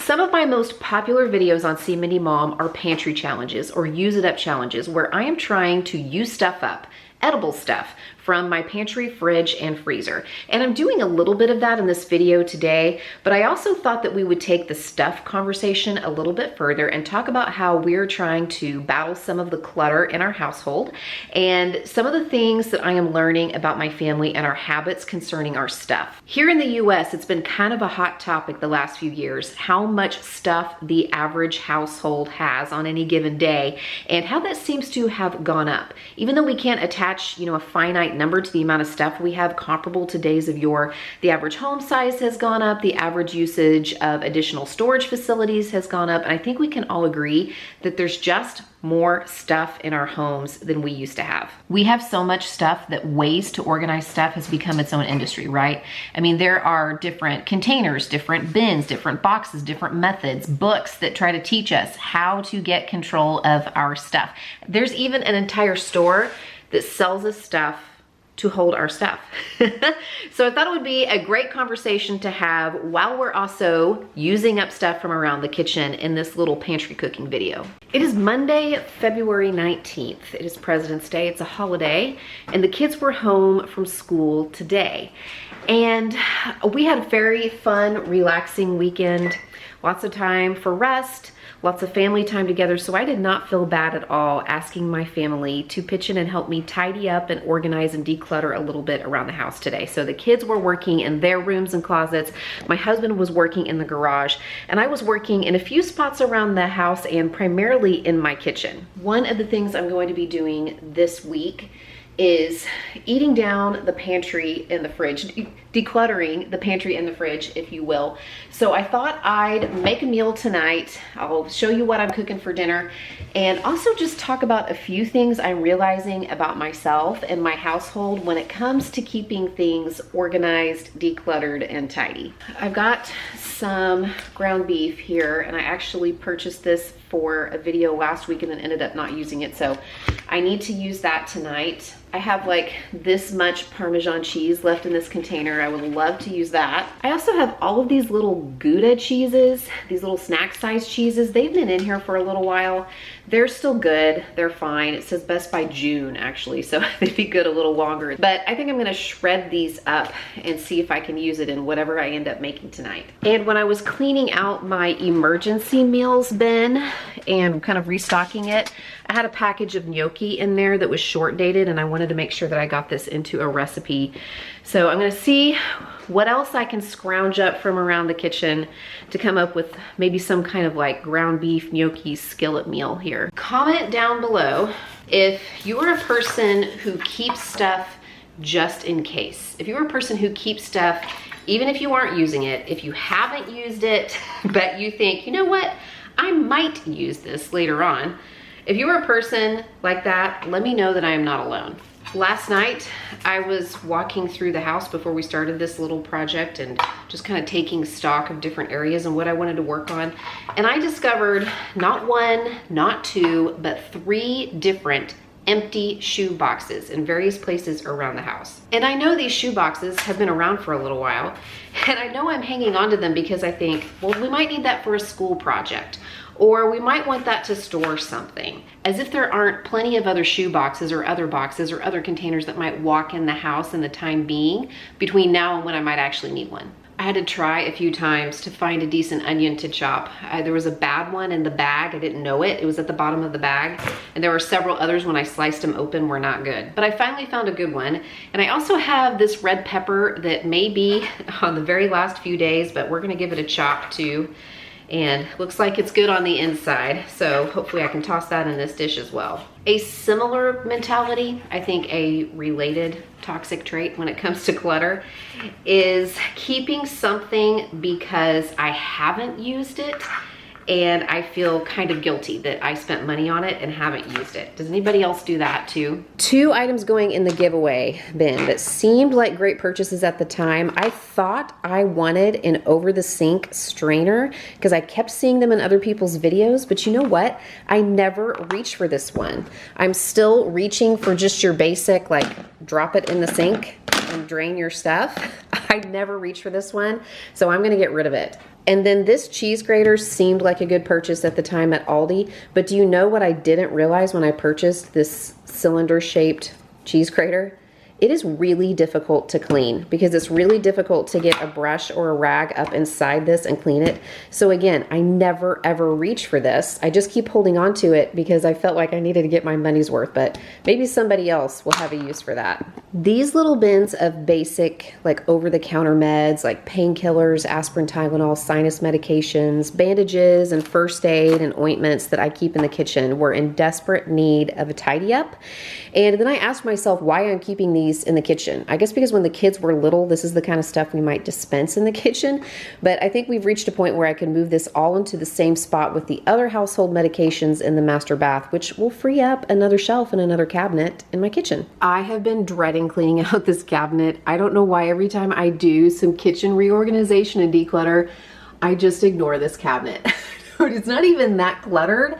Some of my most popular videos on See Mindy Mom are pantry challenges or use it up challenges where I am trying to use stuff up, edible stuff, from my pantry, fridge, and freezer. And I'm doing a little bit of that in this video today, but I also thought that we would take the stuff conversation a little bit further and talk about how we're trying to battle some of the clutter in our household and some of the things that I am learning about my family and our habits concerning our stuff. Here in the US, it's been kind of a hot topic the last few years, how much stuff the average household has on any given day and how that seems to have gone up. Even though we can't attach, a finite number to the amount of stuff we have comparable to days of yore. The average home size has gone up, the average usage of additional storage facilities has gone up, and I think we can all agree that there's just more stuff in our homes than we used to have. We have so much stuff that ways to organize stuff has become its own industry, right? I mean, there are different containers, different bins, different boxes, different methods, books that try to teach us how to get control of our stuff. There's even an entire store that sells us stuff to hold our stuff. So I thought it would be a great conversation to have while we're also using up stuff from around the kitchen in this little pantry cooking video. It is Monday, February 19th. It is President's Day, it's a holiday, and the kids were home from school today. And we had a very fun, relaxing weekend, lots of time for rest, lots of family time together, so I did not feel bad at all asking my family to pitch in and help me tidy up and organize and declutter a little bit around the house today. So the kids were working in their rooms and closets, my husband was working in the garage, and I was working in a few spots around the house and primarily in my kitchen. One of the things I'm going to be doing this week is eating down the pantry and the fridge, decluttering the pantry and the fridge, if you will. So I thought I'd make a meal tonight. I'll show you what I'm cooking for dinner and also just talk about a few things I'm realizing about myself and my household when it comes to keeping things organized, decluttered, and tidy. I've got some ground beef here and I actually purchased this for a video last week and then ended up not using it, so I need to use that tonight. I have like this much Parmesan cheese left in this container. I would love to use that. I also have all of these little Gouda cheeses, these little snack size cheeses. They've been in here for a little while. They're still good, they're fine. It says best by June actually, so they'd be good a little longer. But I think I'm gonna shred these up and see if I can use it in whatever I end up making tonight. And when I was cleaning out my emergency meals bin and kind of restocking it, I had a package of gnocchi in there that was short dated and I wanted to make sure that I got this into a recipe. So I'm gonna see what else I can scrounge up from around the kitchen to come up with maybe some kind of like ground beef gnocchi skillet meal here. Comment down below if you are a person who keeps stuff just in case. If you're a person who keeps stuff even if you aren't using it, if you haven't used it, but you think, you know what, I might use this later on. If you're a person like that, let me know that I am not alone. Last night, I was walking through the house before we started this little project and just kind of taking stock of different areas and what I wanted to work on. And I discovered not one, not two, but 3 different empty shoe boxes in various places around the house. And I know these shoe boxes have been around for a little while, and I know I'm hanging on to them because I think, well, we might need that for a school project, or we might want that to store something. As if there aren't plenty of other shoe boxes or other containers that might walk in the house in the time being between now and when I might actually need one. I had to try a few times to find a decent onion to chop. There was a bad one in the bag. I didn't know it. It was at the bottom of the bag. And there were several others when I sliced them open were not good. But I finally found a good one. And I also have this red pepper that may be on the very last few days, but we're gonna give it a chop too. And looks like it's good on the inside. So hopefully I can toss that in this dish as well. A similar mentality, I think a related toxic trait when it comes to clutter, is keeping something because I haven't used it and I feel kind of guilty that I spent money on it and haven't used it. Does anybody else do that too? 2 items going in the giveaway bin that seemed like great purchases at the time. I thought I wanted an over the sink strainer because I kept seeing them in other people's videos, but you know what? I never reached for this one. I'm still reaching for just your basic, like drop it in the sink and drain your stuff. I never reached for this one, so I'm gonna get rid of it. And then this cheese grater seemed like a good purchase at the time at Aldi, but do you know what I didn't realize when I purchased this cylinder-shaped cheese grater? It is really difficult to clean because it's really difficult to get a brush or a rag up inside this and clean it. So again, I never ever reach for this. I just keep holding on to it because I felt like I needed to get my money's worth, but maybe somebody else will have a use for that. These little bins of basic, like over-the-counter meds, like painkillers, aspirin, Tylenol, sinus medications, bandages, and first aid and ointments that I keep in the kitchen were in desperate need of a tidy up. And then I asked myself why I'm keeping these in the kitchen. I guess because when the kids were little, this is the kind of stuff we might dispense in the kitchen. But I think we've reached a point where I can move this all into the same spot with the other household medications in the master bath, which will free up another shelf and another cabinet in my kitchen. I have been dreading cleaning out this cabinet. I don't know why every time I do some kitchen reorganization and declutter, I just ignore this cabinet. It's not even that cluttered.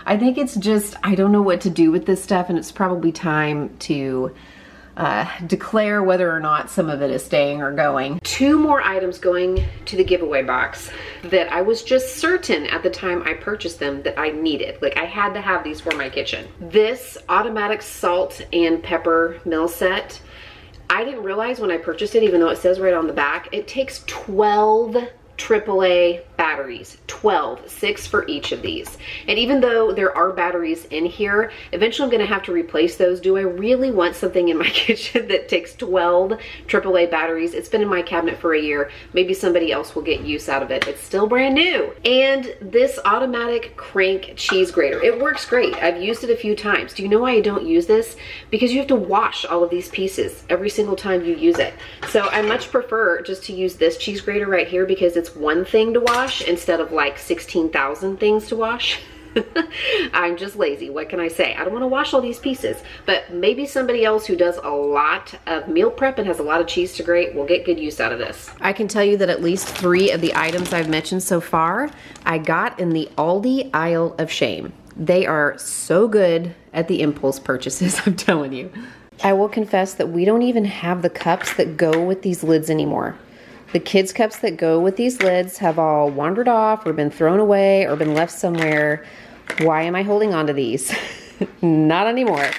I think it's just, I don't know what to do with this stuff, and it's probably time to declare whether or not some of it is staying or going. 2 more items going to the giveaway box that I was just certain at the time I purchased them that I needed. Like, I had to have these for my kitchen. This automatic salt and pepper mill set, I didn't realize when I purchased it, even though it says right on the back, it takes 12 AAA batteries, 12, 6 for each of these. And even though there are batteries in here, eventually I'm gonna have to replace those. Do I really want something in my kitchen that takes 12 AAA batteries? It's been in my cabinet for a year. Maybe somebody else will get use out of it. It's still brand new. And this automatic crank cheese grater, it works great. I've used it a few times. Do you know why I don't use this? Because you have to wash all of these pieces every single time you use it. So I much prefer just to use this cheese grater right here because it's one thing to wash instead of like 16,000 things to wash. I'm just lazy. What can I say? I don't want to wash all these pieces, but maybe somebody else who does a lot of meal prep and has a lot of cheese to grate will get good use out of this. I can tell you that at least 3 of the items I've mentioned so far, I got in the Aldi aisle of shame. They are so good at the impulse purchases, I'm telling you. I will confess that we don't even have the cups that go with these lids anymore. The kids' cups that go with these lids have all wandered off or been thrown away or been left somewhere. Why am I holding on to these? Not anymore.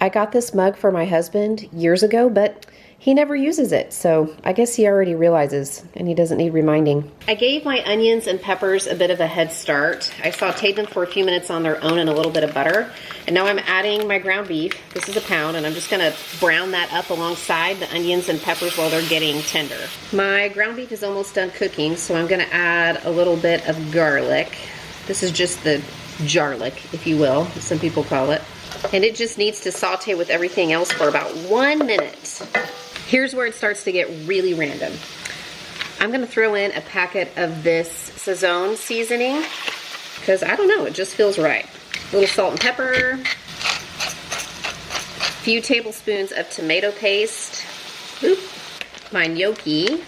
I got this mug for my husband years ago, but he never uses it, so I guess he already realizes and he doesn't need reminding. I gave my onions and peppers a bit of a head start. I sauteed them for a few minutes on their own in a little bit of butter. And now I'm adding my ground beef. This is a pound, and I'm just gonna brown that up alongside the onions and peppers while they're getting tender. My ground beef is almost done cooking, so I'm gonna add a little bit of garlic. This is just the jarlic, if you will, as some people call it. And it just needs to saute with everything else for about 1 minute. Here's where it starts to get really random. I'm gonna throw in a packet of this Sazón seasoning because I don't know, it just feels right. A little salt and pepper, a few tablespoons of tomato paste, my gnocchi,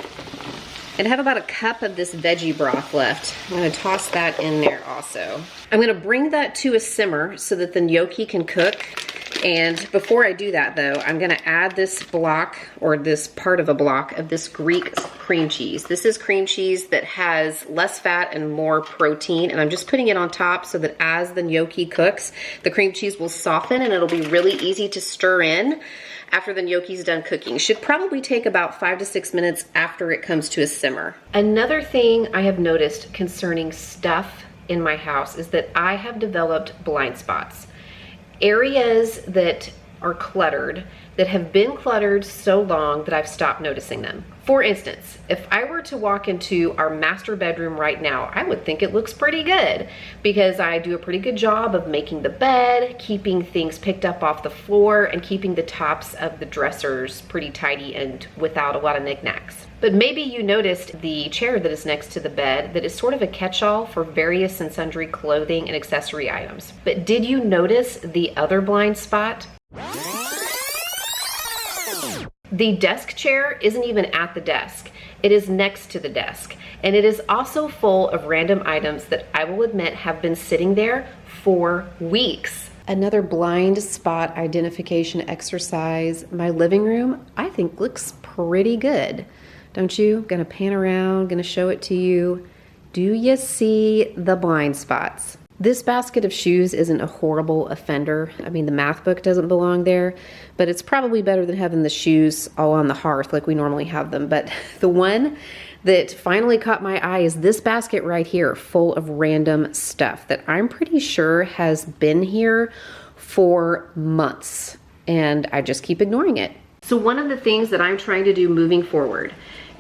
and I have about a cup of this veggie broth left. I'm gonna toss that in there also. I'm gonna bring that to a simmer so that the gnocchi can cook. And before I do that though, I'm gonna add this block, or this part of a block, of this Greek cream cheese. This is cream cheese that has less fat and more protein, and I'm just putting it on top so that as the gnocchi cooks, the cream cheese will soften and it'll be really easy to stir in after the gnocchi's done cooking. Should probably take about 5 to 6 minutes after it comes to a simmer. Another thing I have noticed concerning stuff in my house is that I have developed blind spots. Areas that are cluttered, that have been cluttered so long that I've stopped noticing them. For instance, if I were to walk into our master bedroom right now, I would think it looks pretty good because I do a pretty good job of making the bed, keeping things picked up off the floor, and keeping the tops of the dressers pretty tidy and without a lot of knickknacks. But maybe you noticed the chair that is next to the bed that is sort of a catch-all for various and sundry clothing and accessory items. But did you notice the other blind spot? The desk chair isn't even at the desk. It is next to the desk. And it is also full of random items that I will admit have been sitting there for weeks. Another blind spot identification exercise. My living room, I think, looks pretty good. don't you? Gonna pan around, gonna show it to you. Do you see the blind spots? This basket of shoes isn't a horrible offender. I mean, the math book doesn't belong there, but it's probably better than having the shoes all on the hearth like we normally have them. But the one that finally caught my eye is this basket right here, full of random stuff that I'm pretty sure has been here for months, and I just keep ignoring it. So one of the things that I'm trying to do moving forward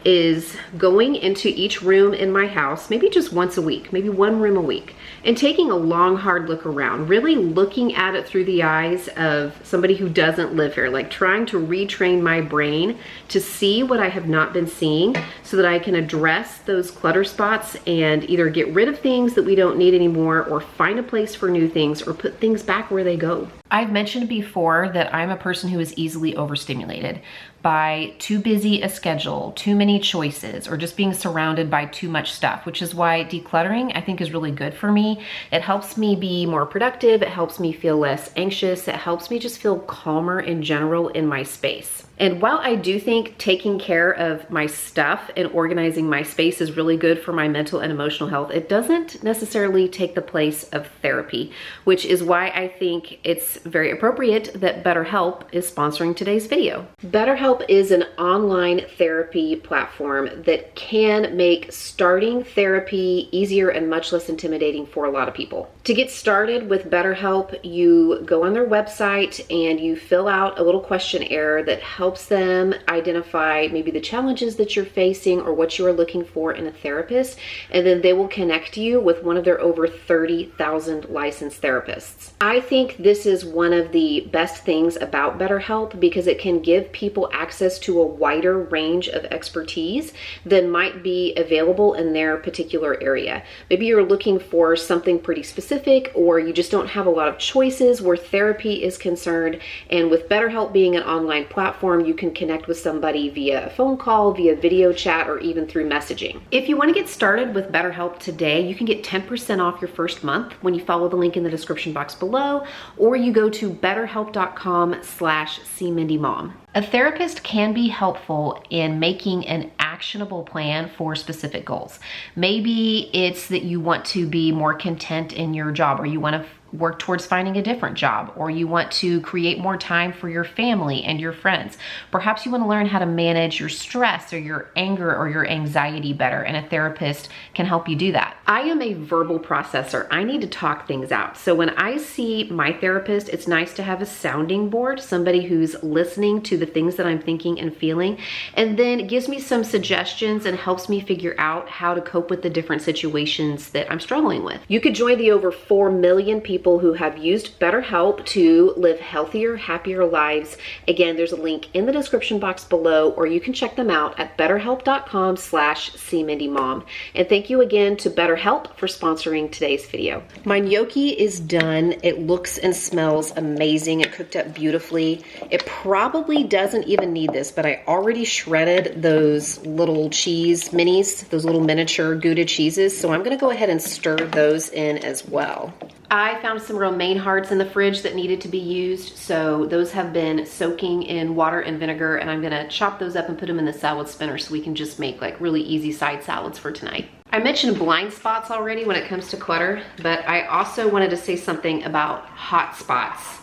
is going into each room in my house, maybe just once a week, maybe one room a week, and taking a long, hard look around, really looking at it through the eyes of somebody who doesn't live here, like trying to retrain my brain to see what I have not been seeing so that I can address those clutter spots and either get rid of things that we don't need anymore or find a place for new things or put things back where they go. I've mentioned before that I'm a person who is easily overstimulated by too busy a schedule, too many choices, or just being surrounded by too much stuff, which is why decluttering I think is really good for me. It helps me be more productive. It helps me feel less anxious. It helps me just feel calmer in general in my space. And while I do think taking care of my stuff and organizing my space is really good for my mental and emotional health, it doesn't necessarily take the place of therapy, which is why I think it's very appropriate that BetterHelp is sponsoring today's video. BetterHelp is an online therapy platform that can make starting therapy easier and much less intimidating for a lot of people. To get started with BetterHelp, you go on their website and you fill out a little questionnaire that helps them identify maybe the challenges that you're facing or what you are looking for in a therapist, and then they will connect you with one of their over 30,000 licensed therapists. I think this is one of the best things about BetterHelp because it can give people access to a wider range of expertise than might be available in their particular area. Maybe you're looking for something pretty specific, or you just don't have a lot of choices where therapy is concerned, and with BetterHelp being an online platform, you can connect with somebody via a phone call, via video chat, or even through messaging. If you want to get started with BetterHelp today, you can get 10% off your first month when you follow the link in the description box below, or you go to betterhelp.com/cmindymom. A therapist can be helpful in making an actionable plan for specific goals. Maybe it's that you want to be more content in your job, or you want to work towards finding a different job, or you want to create more time for your family and your friends. Perhaps you want to learn how to manage your stress or your anger or your anxiety better, and a therapist can help you do that. I am a verbal processor. I need to talk things out. So when I see my therapist, it's nice to have a sounding board, somebody who's listening to the things that I'm thinking and feeling, and then gives me some suggestions and helps me figure out how to cope with the different situations that I'm struggling with. You could join the over 4 million people who have used BetterHelp to live healthier, happier lives. Again, there's a link in the description box below, or you can check them out at betterhelp.com/cmindymom. And thank you again to BetterHelp for sponsoring today's video. My gnocchi is done. It looks and smells amazing. It cooked up beautifully. It probably doesn't even need this, but I already shredded those little cheese minis, those little miniature Gouda cheeses. So I'm gonna go ahead and stir those in as well. I found some romaine hearts in the fridge that needed to be used, so those have been soaking in water and vinegar, and I'm gonna chop those up and put them in the salad spinner so we can just make like really easy side salads for tonight. I mentioned blind spots already when it comes to clutter, but I also wanted to say something about hot spots,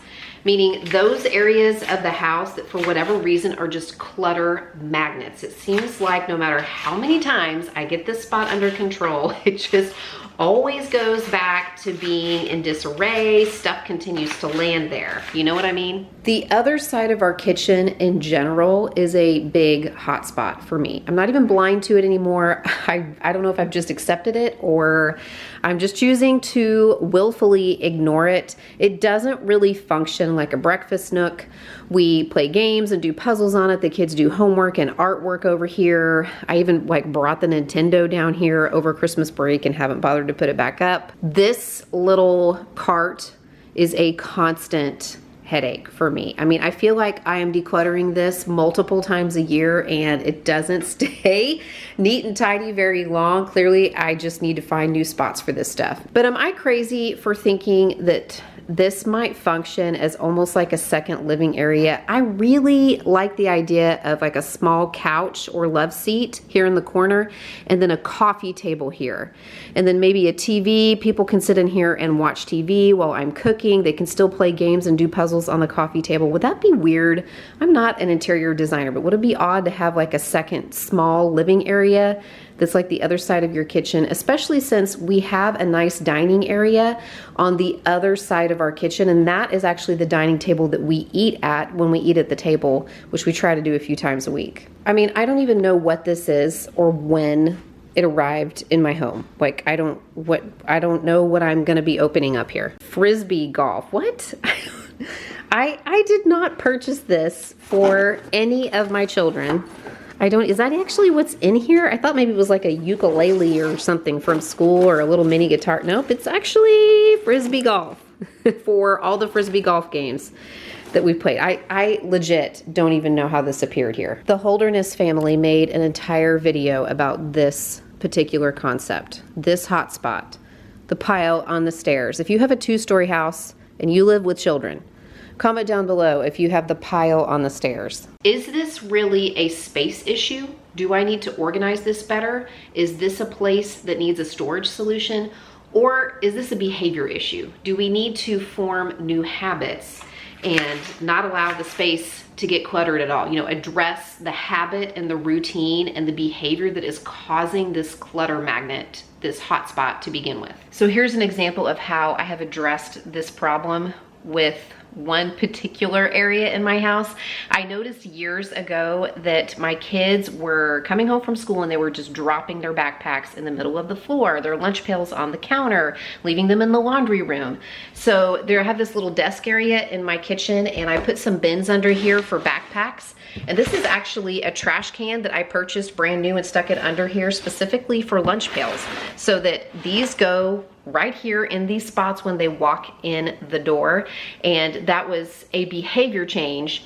meaning those areas of the house that for whatever reason are just clutter magnets. It seems like no matter how many times I get this spot under control, it just always goes back to being in disarray. Stuff continues to land there. You know what I mean? The other side of our kitchen in general is a big hot spot for me. I'm not even blind to it anymore. I don't know if I've just accepted it or I'm just choosing to willfully ignore it. It doesn't really function like a breakfast nook. We play games and do puzzles on it. The kids do homework and artwork over here. I even like brought the Nintendo down here over Christmas break and haven't bothered to put it back up. This little cart is a constant headache for me. I mean, I feel like I am decluttering this multiple times a year and it doesn't stay neat and tidy very long. Clearly, I just need to find new spots for this stuff. But am I crazy for thinking that this might function as almost like a second living area. I really like the idea of like a small couch or love seat here in the corner, and then a coffee table here. And then maybe a TV. People can sit in here and watch TV while I'm cooking. They can still play games and do puzzles on the coffee table. Would that be weird? I'm not an interior designer, but would it be odd to have like a second small living area that's like the other side of your kitchen, especially since we have a nice dining area on the other side of our kitchen, and that is actually the dining table that we eat at when we eat at the table, which we try to do a few times a week. I mean, I don't even know what this is or when it arrived in my home. Like, I don't know what I'm gonna be opening up here. Frisbee golf, what? I did not purchase this for any of my children. Is that actually what's in here? I thought maybe it was like a ukulele or something from school, or a little mini guitar. Nope, it's actually Frisbee golf for all the Frisbee golf games that we played. I legit don't even know how this appeared here. The Holderness family made an entire video about this particular concept, this hotspot, the pile on the stairs. If you have a 2-story house and you live with children, comment down below if you have the pile on the stairs. Is this really a space issue? Do I need to organize this better? Is this a place that needs a storage solution? Or is this a behavior issue? Do we need to form new habits and not allow the space to get cluttered at all? You know, address the habit and the routine and the behavior that is causing this clutter magnet, this hotspot to begin with. So here's an example of how I have addressed this problem with one particular area in my house. I noticed years ago that my kids were coming home from school and they were just dropping their backpacks in the middle of the floor, their lunch pails on the counter, leaving them in the laundry room. So there I have this little desk area in my kitchen, and I put some bins under here for backpacks. And this is actually a trash can that I purchased brand new and stuck it under here specifically for lunch pails, so that these go right here in these spots when they walk in the door. And that was a behavior change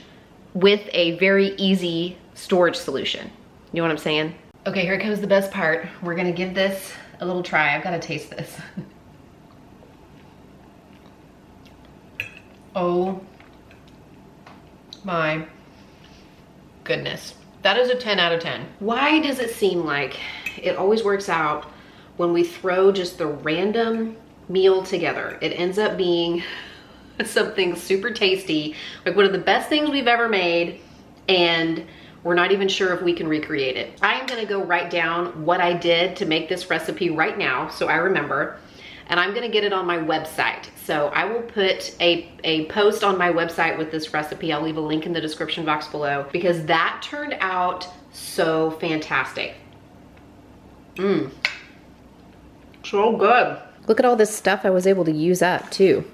with a very easy storage solution. You know what I'm saying? Okay, here comes the best part. We're gonna give this a little try. I've gotta taste this. Oh my goodness. That is a 10 out of 10. Why does it seem like it always works out when we throw just the random meal together? It ends up being something super tasty, like one of the best things we've ever made, and we're not even sure if we can recreate it. I am gonna go write down what I did to make this recipe right now so I remember, and I'm gonna get it on my website. So I will put a post on my website with this recipe. I'll leave a link in the description box below, because that turned out so fantastic. So good. Look at all this stuff I was able to use up too.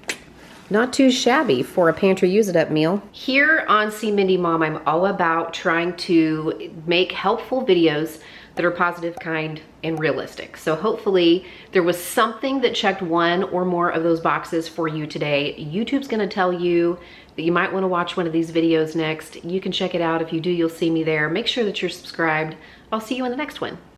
Not too shabby for a pantry use it up meal. Here on See Mindy Mom, I'm all about trying to make helpful videos that are positive, kind, and realistic. So hopefully there was something that checked one or more of those boxes for you today. YouTube's gonna tell you that you might wanna watch one of these videos next. You can check it out. If you do, you'll see me there. Make sure that you're subscribed. I'll see you in the next one.